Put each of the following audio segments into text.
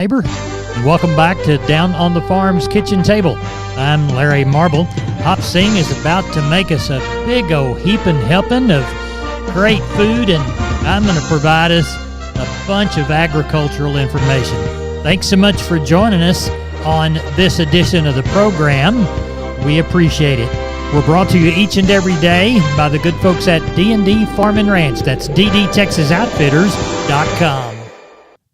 Neighbor, and welcome back to Down on the Farm's Kitchen Table. I'm Larry Marble. Hop Sing is about to make us a big old heaping helping of great food, and I'm going to provide us a bunch of agricultural information. Thanks so much for joining us on this edition of the program. We appreciate it. We're brought to you each and every day by the good folks at D&D Farm and Ranch. That's ddtexasoutfitters.com.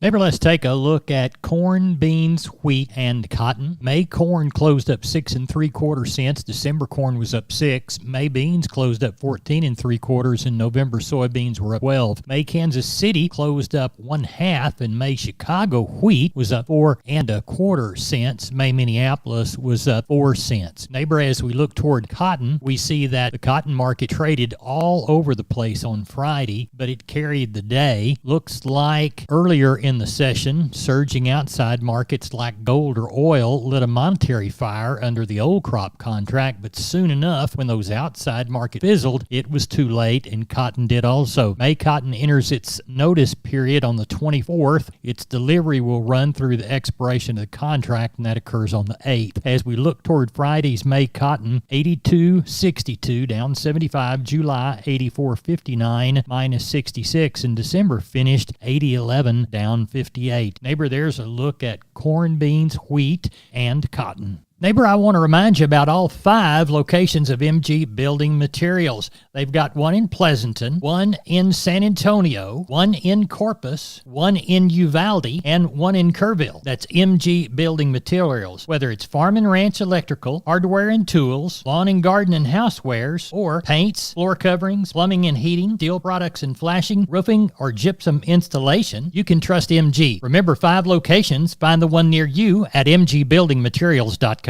Neighbor, let's take a look at corn, beans, wheat, and cotton. May corn closed up 6 3/4 cents. December corn was up 6. May beans closed up 14 3/4, and November soybeans were up 12. May Kansas City closed up 1/2, and May Chicago wheat was up 4 1/4 cents. May Minneapolis was up 4 cents. Neighbor, as we look toward cotton, we see that the cotton market traded all over the place on Friday, but it carried the day. Looks like earlier in the session, surging outside markets like gold or oil lit a monetary fire under the old crop contract, but soon enough, when those outside markets fizzled, it was too late, and cotton did also. May cotton enters its notice period on the 24th. Its delivery will run through the expiration of the contract, and that occurs on the 8th. As we look toward Friday's May cotton, 82.62, down 75. July, 84.59, minus 66, and December finished 80.11, down 58. Neighbor, there's a look at corn, beans, wheat, and cotton. Neighbor, I want to remind you about all 5 locations of MG Building Materials. They've got one in Pleasanton, one in San Antonio, one in Corpus, one in Uvalde, and one in Kerrville. That's MG Building Materials. Whether it's farm and ranch electrical, hardware and tools, lawn and garden and housewares, or paints, floor coverings, plumbing and heating, steel products and flashing, roofing, or gypsum installation, you can trust MG. Remember, 5 locations. Find the one near you at mgbuildingmaterials.com.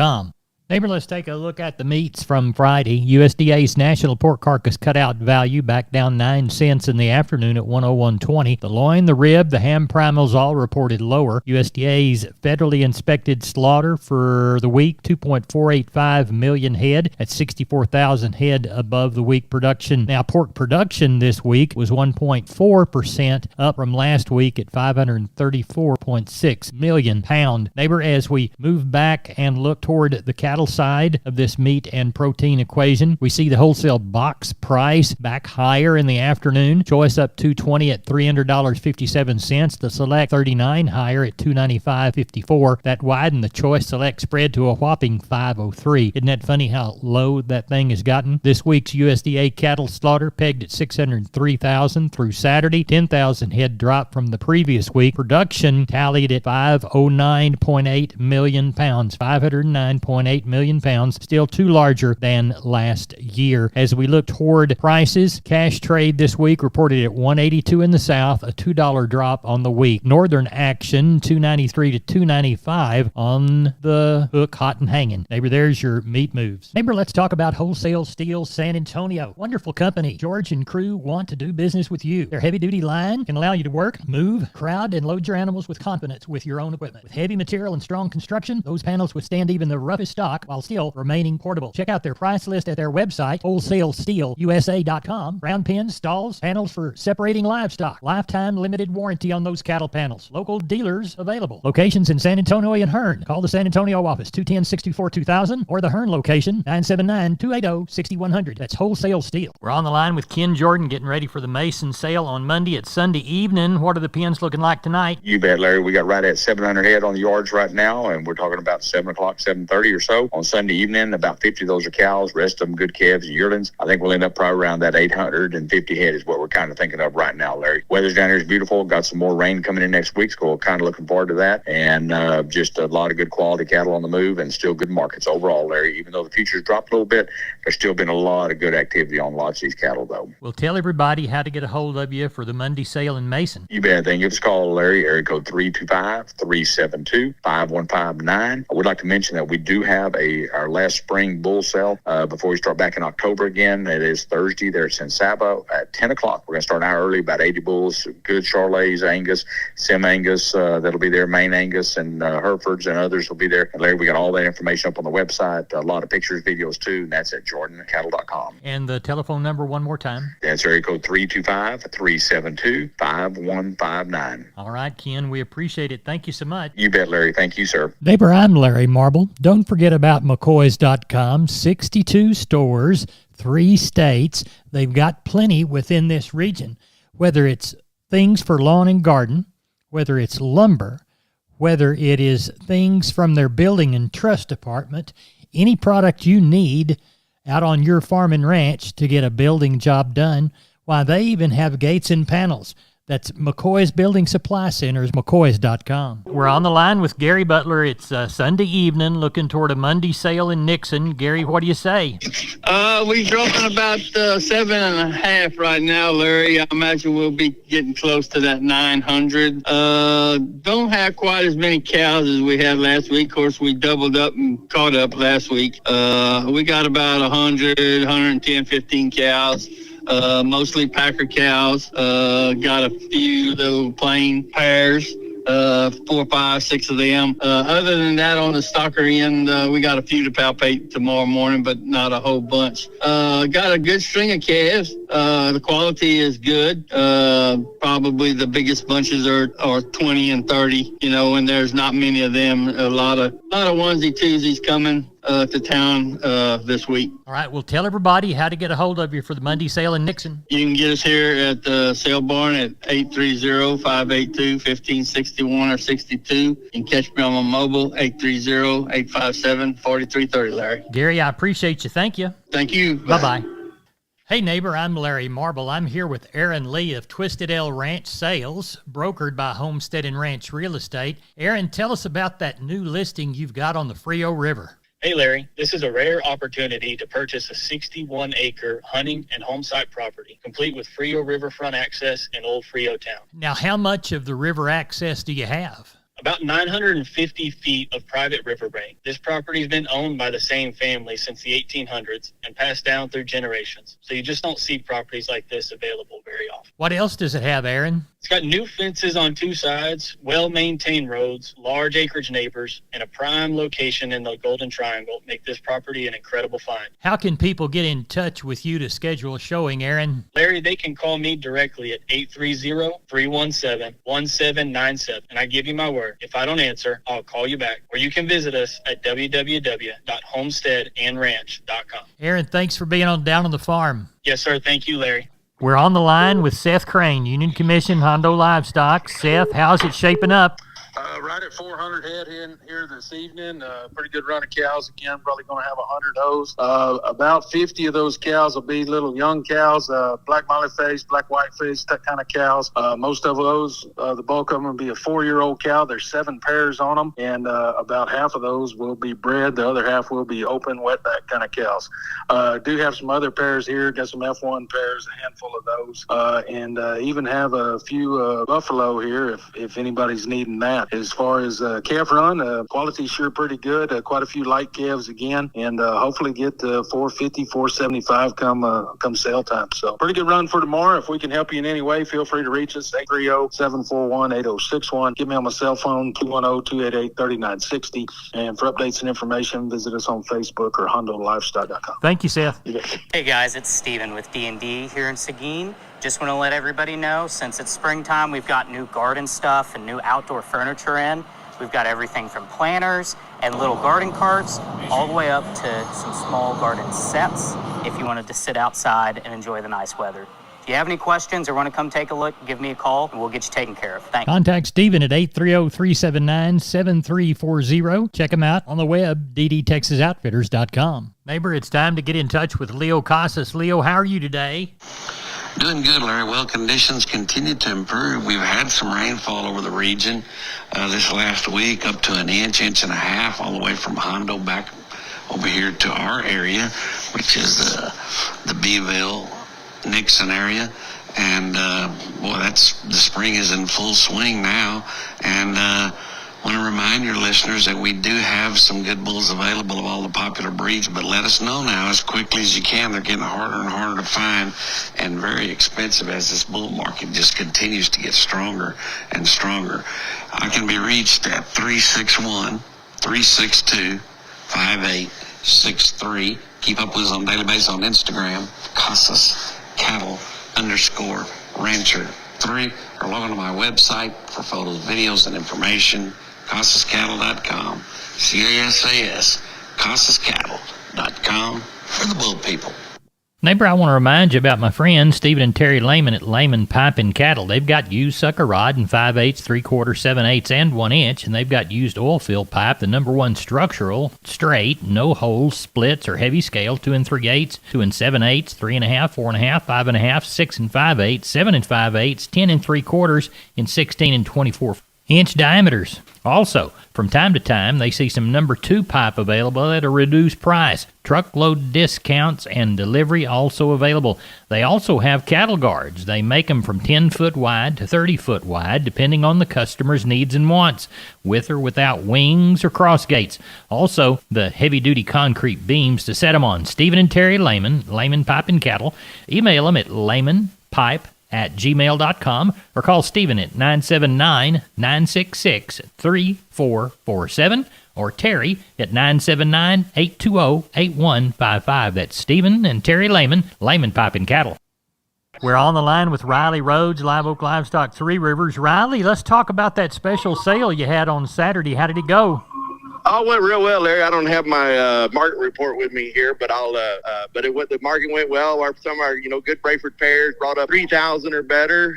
Neighbor, let's take a look at the meats from Friday. USDA's national pork carcass cutout value back down 9 cents in the afternoon at 101.20. The loin, the rib, the ham primals all reported lower. USDA's federally inspected slaughter for the week, 2.485 million head at 64,000 head above the week production. Now, pork production this week was 1.4% up from last week at 534.6 million pound. Neighbor, as we move back and look toward the cattle side of this meat and protein equation, we see the wholesale box price back higher in the afternoon. Choice up $2.20 at $300.57. The select 39 higher at $295.54. That widened the choice select spread to a whopping $5.03. Isn't that funny how low that thing has gotten? This week's USDA cattle slaughter pegged at 603,000 through Saturday. 10,000 head drop from the previous week. Production tallied at 509.8 million pounds. 509.8 million pounds, still 2 larger than last year. As we look toward prices, cash trade this week reported at $182 in the south, a $2 drop on the week. Northern action, $293 to $295 on the hook, hot and hanging. Neighbor, there's your meat moves. Neighbor, let's talk about Wholesale Steel San Antonio. Wonderful company. George and crew want to do business with you. Their heavy-duty line can allow you to work, move, crowd, and load your animals with confidence with your own equipment. With heavy material and strong construction, those panels withstand even the roughest stock while still remaining portable. Check out their price list at their website, wholesalesteelusa.com. Round pins, stalls, panels for separating livestock. Lifetime limited warranty on those cattle panels. Local dealers available. Locations in San Antonio and Hearn. Call the San Antonio office, 210-624-2000, or the Hearn location, 979-280-6100. That's Wholesale Steel. We're on the line with Ken Jordan, getting ready for the Mason sale on Monday. It's Sunday evening. What are the pens looking like tonight? You bet, Larry. We got right at 700 head on the yards right now, and we're talking about 7 o'clock, 7:30 or so. On Sunday evening, about 50 of those are cows, rest of them good calves and yearlings. I think we'll end up probably around that 850 head is what we're kind of thinking of right now, Larry. Weather's down here is beautiful. Got some more rain coming in next week, so we're kind of looking forward to that. And just a lot of good quality cattle on the move and still good markets overall, Larry. Even though the futures dropped a little bit, there's still been a lot of good activity on lots of these cattle, though. Well, tell everybody how to get a hold of you for the Monday sale in Mason. You bet. Then give us a call, Larry, area code 325-372-5159. I would like to mention that we do have our last spring bull sale before we start back in October again. It is Thursday there at San Saba at 10 o'clock. We're going to start an hour early, about 80 bulls, good Charolais, Angus, Sim-Angus, that'll be there, Maine Angus, and Herefords and others will be there. And Larry, we got all that information up on the website, a lot of pictures, videos too, and that's at jordancattle.com. And the telephone number one more time. That's area code 325-372-5159. All right, Ken, we appreciate it. Thank you so much. You bet, Larry. Thank you, sir. Neighbor, I'm Larry Marble. Don't forget about McCoys.com. 62 stores, 3 states. They've got plenty within this region, whether it's things for lawn and garden, whether it's lumber, whether it is things from their building and trust department, any product you need out on your farm and ranch to get a building job done. Why, they even have gates and panels. That's McCoy's Building Supply Centers, McCoys.com. We're on the line with Gary Butler. It's Sunday evening, looking toward a Monday sale in Nixon. Gary, what do you say? We're drawing about 7.5 right now, Larry. I imagine we'll be getting close to that 900. Don't have quite as many cows as we had last week. Of course, we doubled up and caught up last week. We got about 100, 110, 15 cows. Mostly Packer cows. Got a few little plain pairs, 4, 5, 6 of them. Other than that, on the stocker end, we got a few to palpate tomorrow morning, but not a whole bunch. Got a good string of calves. The quality is good. Probably the biggest bunches are 20 and 30, and there's not many of them. A lot of onesie twosies coming to town this week. All right, well, tell everybody how to get a hold of you for the Monday sale in Nixon. You can get us here at the sale barn at 830-582-1561 or 62. You can catch me on my mobile, 830-857-4330, Larry. Gary, I appreciate you. Thank you. Thank you. Bye-bye. Hey, neighbor, I'm Larry Marble. I'm here with Aaron Lee of Twisted L Ranch Sales, brokered by Homestead and Ranch Real Estate. Aaron, tell us about that new listing you've got on the Frio River. Hey Larry, this is a rare opportunity to purchase a 61-acre hunting and home site property, complete with Frio riverfront access in Old Frio Town. Now, how much of the river access do you have? About 950 feet of private riverbank. This property's been owned by the same family since the 1800s and passed down through generations. So you just don't see properties like this available very often. What else does it have, Aaron? It's got new fences on 2 sides, well-maintained roads, large acreage neighbors, and a prime location in the Golden Triangle make this property an incredible find. How can people get in touch with you to schedule a showing, Aaron? Larry, they can call me directly at 830-317-1797, and I give you my word. If I don't answer, I'll call you back. Or you can visit us at www.homesteadandranch.com. Aaron, thanks for being down on the farm. Yes, sir. Thank you, Larry. We're on the line with Seth Crane, Union Commission Hondo Livestock. Seth, how's it shaping up? Right at 400 head in here this evening. Pretty good run of cows again. Probably going to have 100 hoes. About 50 of those cows will be little young cows, black molly face, black white face, that kind of cows. Most of those, the bulk of them will be a 4-year-old cow. There's 7 pairs on them, and about half of those will be bred. The other half will be open, wetback kind of cows. Do have some other pairs here. Got some F1 pairs, a handful of those, and even have a few buffalo here if anybody's needing that. As far as calf run, quality's sure pretty good. Quite a few light calves again, and hopefully get 450, 475 come sale time. So pretty good run for tomorrow. If we can help you in any way, feel free to reach us, 830-741-8061. Give me on my cell phone, 210-288-3960. And for updates and information, visit us on Facebook or HondoLivestock.com. Thank you, Seth. Hey guys, it's Steven with D&D here in Seguin. Just want to let everybody know, since it's springtime, we've got new garden stuff and new outdoor furniture in. We've got everything from planters and little garden carts all the way up to some small garden sets if you wanted to sit outside and enjoy the nice weather. If you have any questions or want to come take a look, give me a call and we'll get you taken care of. Thanks. Contact Steven at 830-379-7340. Check him out on the web, ddtexasoutfitters.com. Neighbor, it's time to get in touch with Leo Casas. Leo, how are you today? Doing good, Larry. Well, conditions continue to improve. We've had some rainfall over the region this last week, up to an inch and a half, all the way from Hondo back over here to our area, which is the Beeville, Nixon area. And, boy, the spring is in full swing now. And want to remind remind your listeners that we do have some good bulls available of all the popular breeds, but let us know now as quickly as you can. They're getting harder and harder to find and very expensive as this bull market just continues to get stronger and stronger. I can be reached at 361-362-5863. Keep up with us on a daily basis on Instagram, Casas Cattle _Rancher 3, or log on to my website for photos, videos, and information, CasasCattle.com, CASAS, CasasCattle.com for the bull people. Neighbor, I want to remind you about my friends Stephen and Terry Lehman at Lehman Pipe and Cattle. They've got used sucker rod in 5/8, 3/4, 7/8, and 1 inch, and they've got used oil field pipe, the #1 structural, straight, no holes, splits, or heavy scale, 2 3/8, 2 7/8, 3.5, 4.5, 5.5, 6 5/8, 7 5/8, 10 3/4, and 16 24-inch diameters. Also, from time to time, they see some #2 pipe available at a reduced price. Truckload discounts and delivery also available. They also have cattle guards. They make them from 10-foot wide to 30-foot wide, depending on the customer's needs and wants, with or without wings or cross gates. Also, the heavy-duty concrete beams to set them on. Stephen and Terry Lehman, Lehman Pipe and Cattle. Email them at lehmanpipe@gmail.com or call Stephen at 979-966-3447 or Terry at 979-820-8155. That's Stephen and Terry Lehman, Lehman Pipe and Cattle. We're on the line with Riley Rhodes, Live Oak Livestock, Three Rivers. Riley, let's talk about that special sale you had on Saturday. How did it go? Oh, it went real well, Larry. I don't have my market report with me here, but the market went well. Some of our good Brayford pairs brought up 3,000 or better.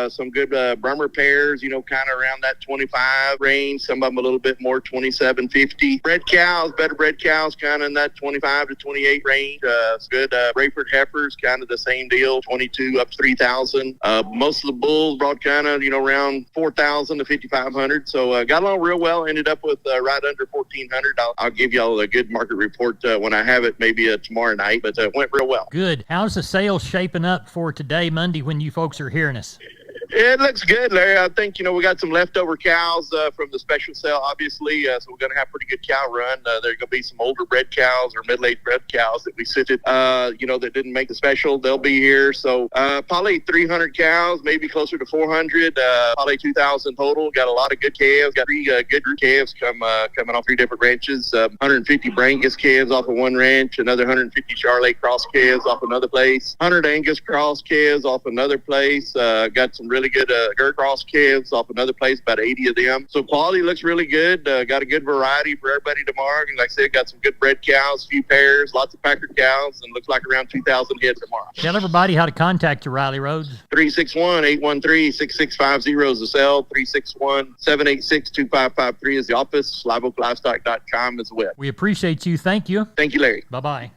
Some good Brummer pairs, kind of around that 25 range. Some of them a little bit more, 27.50. Bred cows, better bred cows, kind of in that 25 to 28 range. Good Brayford heifers, kind of the same deal, 22 up to 3,000. Most of the bulls brought kind of around 4,000 to 5,500. So got along real well. Ended up with right under 1,400. I'll give y'all a good market report when I have it, maybe tomorrow night, but it went real well. Good. How's the sales shaping up for today, Monday, when you folks are hearing us? It looks good, Larry. I think, we got some leftover cows from the special sale, obviously, so we're going to have a pretty good cow run. There are going to be some older bred cows or middle-aged bred cows that we sitted, that didn't make the special. They'll be here. So probably 300 cows, maybe closer to 400, probably 2,000 total. Got a lot of good calves. Got 3 good calves coming off 3 different ranches. 150 Brangus calves off of one ranch, another 150 Charolais cross calves off another place, 100 Angus cross calves off another place. Got some really good Gur cross calves off another place, about 80 of them. So quality looks really good. Got a good variety for everybody tomorrow. And like I said, got some good bred cows, a few pairs, lots of Packer cows, and looks like around 2,000 head tomorrow. Tell everybody how to contact you, Riley Rhodes. 361-813-6650 is the cell. 361-786-2553 is the office. LiveOakLivestock.com is the web. We appreciate you. Thank you. Thank you, Larry. Bye-bye.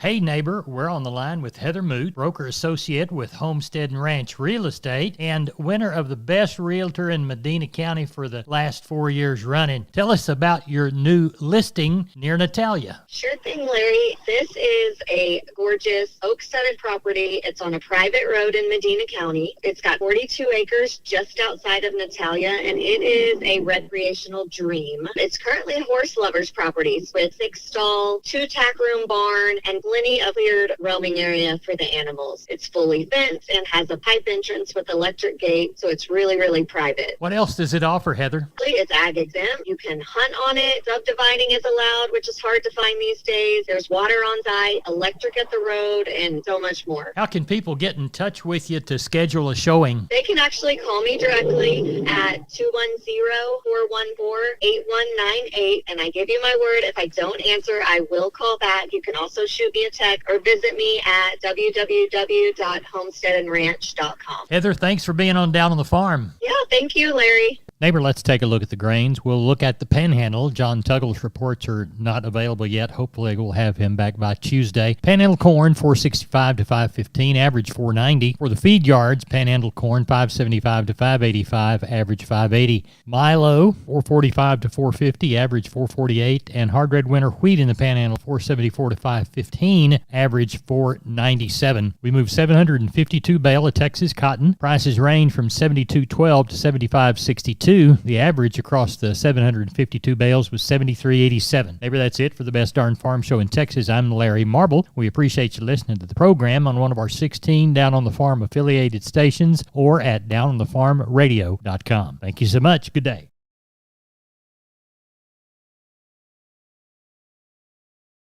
Hey, neighbor, we're on the line with Heather Moot, broker associate with Homestead and Ranch Real Estate and winner of the best realtor in Medina County for the last 4 years running. Tell us about your new listing near Natalia. Sure thing, Larry. This is a gorgeous oak-studded property. It's on a private road in Medina County. It's got 42 acres just outside of Natalia, and it is a recreational dream. It's currently a horse lover's properties with 6-stall, 2-tack room barn, and plenty of cleared roaming area for the animals. It's fully fenced and has a pipe entrance with electric gate, so it's really, really private. What else does it offer, Heather? It's ag exempt. You can hunt on it. Subdividing is allowed, which is hard to find these days. There's water on site, electric at the road, and so much more. How can people get in touch with you to schedule a showing? They can actually call me directly at 210-414-8198, and I give you my word, if I don't answer, I will call back. You can also shoot me a text or visit me at www.homesteadandranch.com. Heather, thanks for being on Down on the Farm. Yeah, thank you, Larry. Neighbor, let's take a look at the grains. We'll look at the Panhandle. John Tuggle's reports are not available yet. Hopefully we'll have him back by Tuesday. Panhandle corn, 465 to 515, average 490. For the feed yards, Panhandle corn, 575 to 585, average 580. Milo, 445 to 450, average 448. And hard red winter wheat in the Panhandle, 474 to 515. 2015 averaged $497. We moved 752 bale of Texas cotton. Prices range from $72.12 to $75.62. The average across the 752 bales was $73.87. Maybe that's it for the Best Darn Farm Show in Texas. I'm Larry Marble. We appreciate you listening to the program on one of our 16 Down on the Farm affiliated stations or at downonthefarmradio.com. Thank you so much. Good day.